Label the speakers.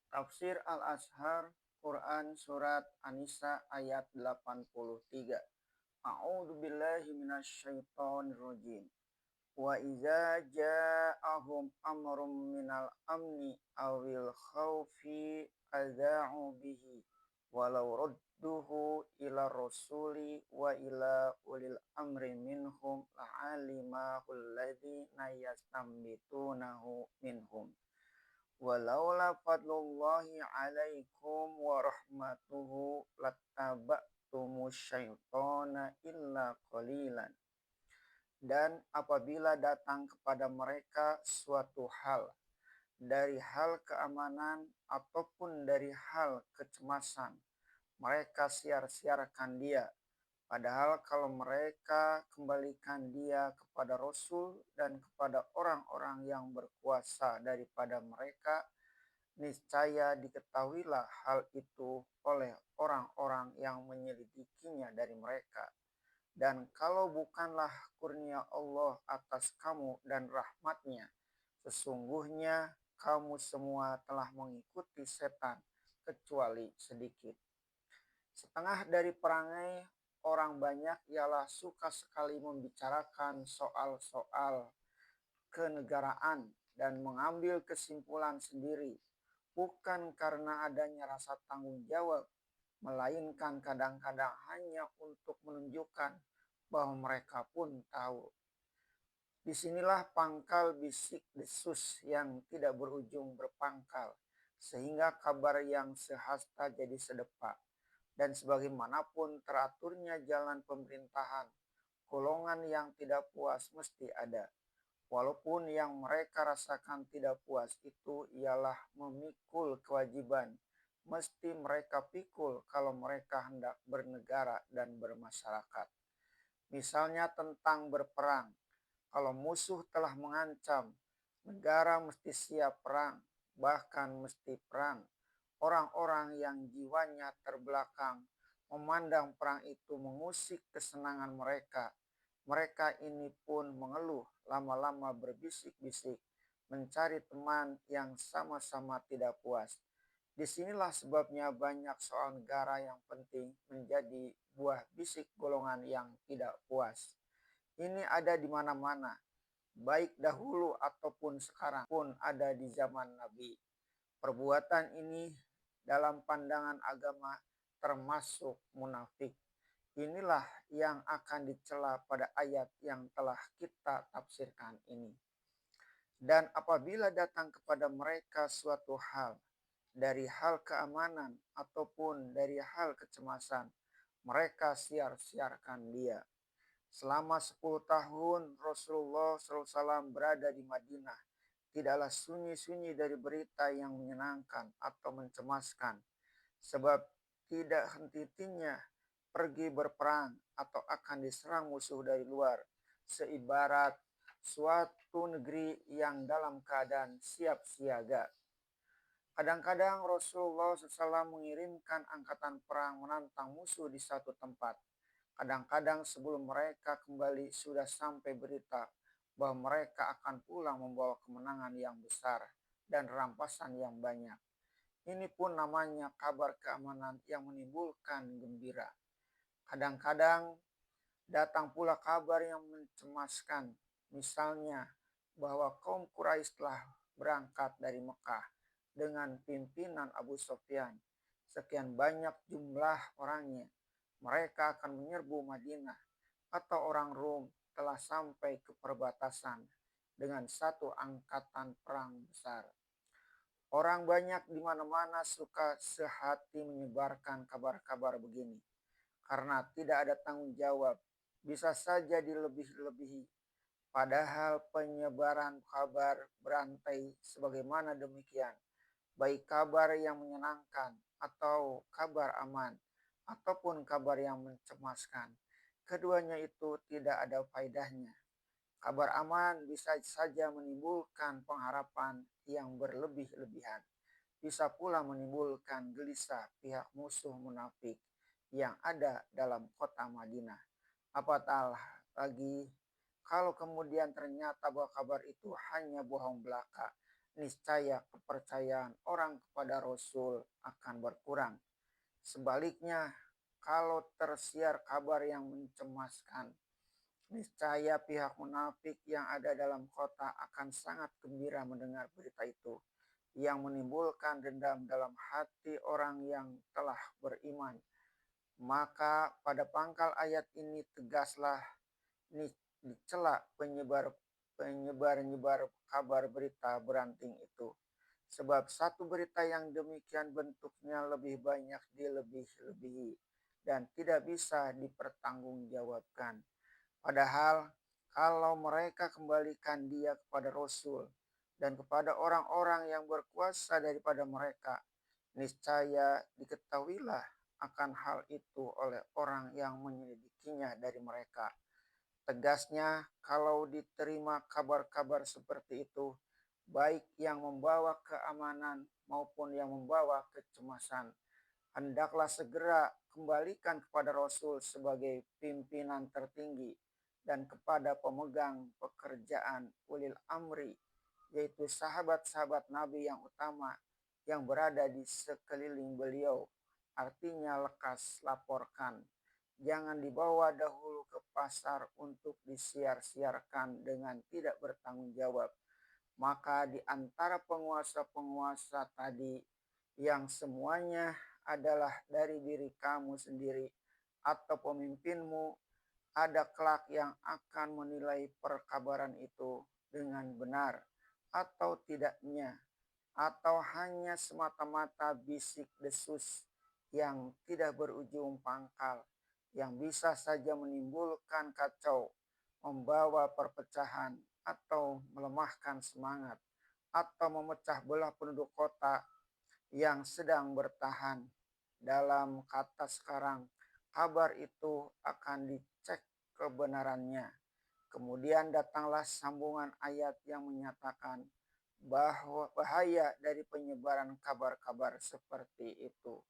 Speaker 1: Tafsir Al-Azhar, Quran Surat An-Nisa ayat 83. A'udzu billahi minasyaitonir rajim. Wa iza ja'ahum amrun minal amni awil khawfi adza'u bihi walau radduhu ila rasuli wa ila ulil amri minhum la'alimahu alladhina yastambitunahu minhum walaula fadlullahi alaikum wa rahmatuhu lattaba'tumus syaitana illa qalilan. Dan apabila datang kepada mereka suatu hal dari hal keamanan ataupun dari hal kecemasan, mereka siar-siarkan dia. Padahal kalau mereka kembalikan dia kepada Rasul dan kepada orang-orang yang berkuasa daripada mereka, niscaya diketahuilah hal itu oleh orang-orang yang menyelidikinya dari mereka. Dan kalau bukanlah kurnia Allah atas kamu dan rahmatnya, sesungguhnya kamu semua telah mengikuti setan kecuali sedikit. Setengah dari perangai orang banyak ialah suka sekali membicarakan soal-soal kenegaraan dan mengambil kesimpulan sendiri, bukan karena adanya rasa tanggung jawab, melainkan kadang-kadang hanya untuk menunjukkan bahwa mereka pun tahu. Disinilah pangkal bisik desus yang tidak berujung berpangkal, sehingga kabar yang sehasta jadi sedepak. Dan sebagaimanapun teraturnya jalan pemerintahan, golongan yang tidak puas mesti ada. Walaupun yang mereka rasakan tidak puas itu ialah memikul kewajiban, mesti mereka pikul kalau mereka hendak bernegara dan bermasyarakat. Misalnya tentang berperang, kalau musuh telah mengancam, negara mesti siap perang, bahkan mesti perang. Orang-orang yang jiwanya terbelakang memandang perang itu mengusik kesenangan mereka. Mereka ini pun mengeluh, lama-lama berbisik-bisik, mencari teman yang sama-sama tidak puas. Disinilah sebabnya banyak soal negara yang penting menjadi buah bisik golongan yang tidak puas. Ini ada di mana-mana, baik dahulu ataupun sekarang pun ada di zaman Nabi. Perbuatan ini dalam pandangan agama termasuk munafik. Inilah yang akan dicela pada ayat yang telah kita tafsirkan ini. Dan apabila datang kepada mereka suatu hal dari hal keamanan ataupun dari hal kecemasan, mereka siar-siarkan dia. Selama 10 tahun Rasulullah SAW berada di Madinah, tidaklah sunyi-sunyi dari berita yang menyenangkan atau mencemaskan, sebab tidak henti-hentinya pergi berperang atau akan diserang musuh dari luar, seibarat suatu negeri yang dalam keadaan siap siaga. Kadang-kadang Rasulullah SAW mengirimkan angkatan perang menantang musuh di satu tempat. Kadang-kadang sebelum mereka kembali sudah sampai berita bahwa mereka akan pulang membawa kemenangan yang besar dan rampasan yang banyak. Ini pun namanya kabar keamanan yang menimbulkan gembira. Kadang-kadang datang pula kabar yang mencemaskan, misalnya bahwa kaum Quraisy telah berangkat dari Mekah dengan pimpinan Abu Sufyan. Sekian banyak jumlah orangnya. Mereka akan menyerbu Madinah, atau orang Rom telah sampai ke perbatasan dengan satu angkatan perang besar. Orang banyak di mana-mana suka sehati menyebarkan kabar-kabar begini. Karena tidak ada tanggung jawab, bisa saja dilebih-lebihi. Padahal penyebaran kabar berantai sebagaimana demikian, baik kabar yang menyenangkan atau kabar aman, ataupun kabar yang mencemaskan. Keduanya itu tidak ada faedahnya. Kabar aman bisa saja menimbulkan pengharapan yang berlebih-lebihan. Bisa pula menimbulkan gelisah pihak musuh munafik yang ada dalam kota Madinah. Apatah lagi kalau kemudian ternyata bahwa kabar itu hanya bohong belaka niscaya kepercayaan orang kepada Rasul akan berkurang. Sebaliknya, kalau tersiar kabar yang mencemaskan, niscaya pihak munafik yang ada dalam kota akan sangat gembira mendengar berita itu, yang menimbulkan dendam dalam hati orang yang telah beriman. Maka pada pangkal ayat ini tegaslah dicela penyebar-nyebar kabar berita beranting itu. Sebab satu berita yang demikian bentuknya lebih banyak dilebih-lebihi dan tidak bisa dipertanggungjawabkan. Padahal kalau mereka kembalikan dia kepada Rasul dan kepada orang-orang yang berkuasa daripada mereka, niscaya diketahuilah akan hal itu oleh orang yang menyelidikinya dari mereka. Tegasnya, kalau diterima kabar-kabar seperti itu, baik yang membawa keamanan maupun yang membawa kecemasan, hendaklah segera kembalikan kepada Rasul sebagai pimpinan tertinggi dan kepada pemegang pekerjaan ulil amri, yaitu sahabat-sahabat Nabi yang utama yang berada di sekeliling beliau. Artinya lekas laporkan. Jangan dibawa dahulu ke pasar untuk disiar-siarkan dengan tidak bertanggung jawab. Maka di antara penguasa-penguasa tadi yang semuanya adalah dari diri kamu sendiri atau pemimpinmu, ada kelak yang akan menilai perkabaran itu dengan benar atau tidaknya, atau hanya semata-mata bisik desus yang tidak berujung pangkal, yang bisa saja menimbulkan kacau, membawa perpecahan, atau melemahkan semangat, atau memecah belah penduduk kota yang sedang bertahan. Dalam kata sekarang, kabar itu akan dicek kebenarannya. Kemudian datanglah sambungan ayat yang menyatakan bahwa bahaya dari penyebaran kabar-kabar seperti itu.